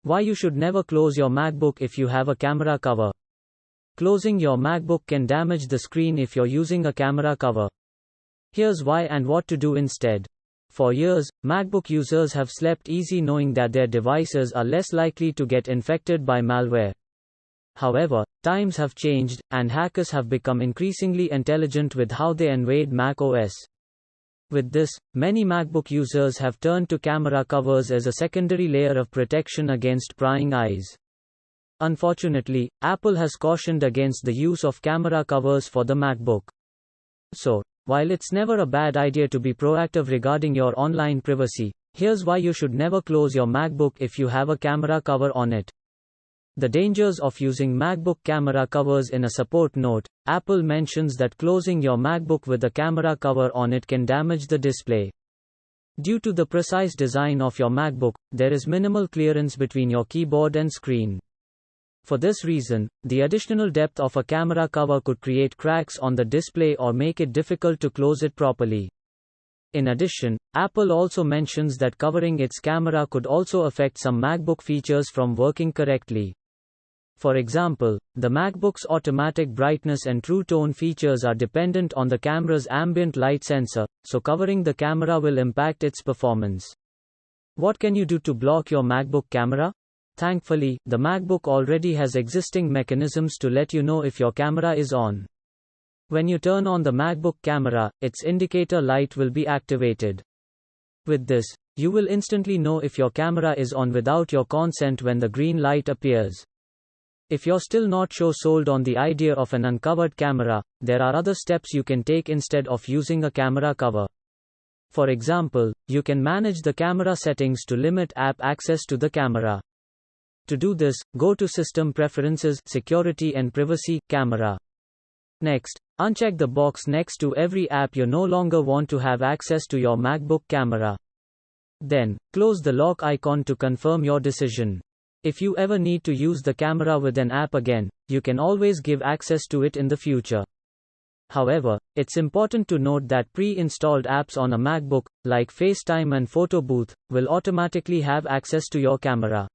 Why you should never close your MacBook if you have a camera cover. Closing your MacBook can damage the screen if you're using a camera cover. Here's why and what to do instead. For years, MacBook users have slept easy knowing that their devices are less likely to get infected by malware. However, times have changed, and hackers have become increasingly intelligent with how they invade Mac OS. With this, many MacBook users have turned to camera covers as a secondary layer of protection against prying eyes. Unfortunately, Apple has cautioned against the use of camera covers for the MacBook. So, while it's never a bad idea to be proactive regarding your online privacy, here's why you should never close your MacBook if you have a camera cover on it. The dangers of using MacBook camera covers. In a support note, Apple mentions that closing your MacBook with a camera cover on it can damage the display. Due to the precise design of your MacBook, there is minimal clearance between your keyboard and screen. For this reason, the additional depth of a camera cover could create cracks on the display or make it difficult to close it properly. In addition, Apple also mentions that covering its camera could also affect some MacBook features from working correctly. For example, the MacBook's automatic brightness and true tone features are dependent on the camera's ambient light sensor, so covering the camera will impact its performance. What can you do to block your MacBook camera? Thankfully, the MacBook already has existing mechanisms to let you know if your camera is on. When you turn on the MacBook camera, its indicator light will be activated. With this, you will instantly know if your camera is on without your consent when the green light appears. If you're still not sold on the idea of an uncovered camera, there are other steps you can take instead of using a camera cover. For example, you can manage the camera settings to limit app access to the camera. To do this, go to System Preferences, Security and Privacy, Camera. Next, uncheck the box next to every app you no longer want to have access to your MacBook camera. Then, close the lock icon to confirm your decision. If you ever need to use the camera with an app again, you can always give access to it in the future. However, it's important to note that pre-installed apps on a MacBook, like FaceTime and Photo Booth, will automatically have access to your camera.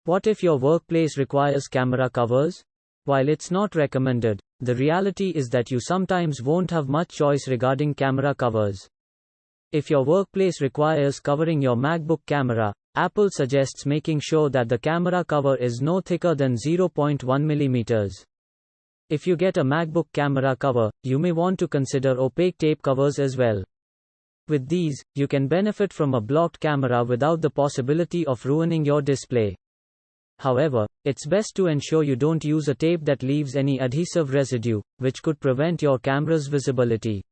What if your workplace requires camera covers? While it's not recommended, the reality is that you sometimes won't have much choice regarding camera covers. If your workplace requires covering your MacBook camera, Apple suggests making sure that the camera cover is no thicker than 0.1 mm. If you get a MacBook camera cover, you may want to consider opaque tape covers as well. With these, you can benefit from a blocked camera without the possibility of ruining your display. However, it's best to ensure you don't use a tape that leaves any adhesive residue, which could prevent your camera's visibility.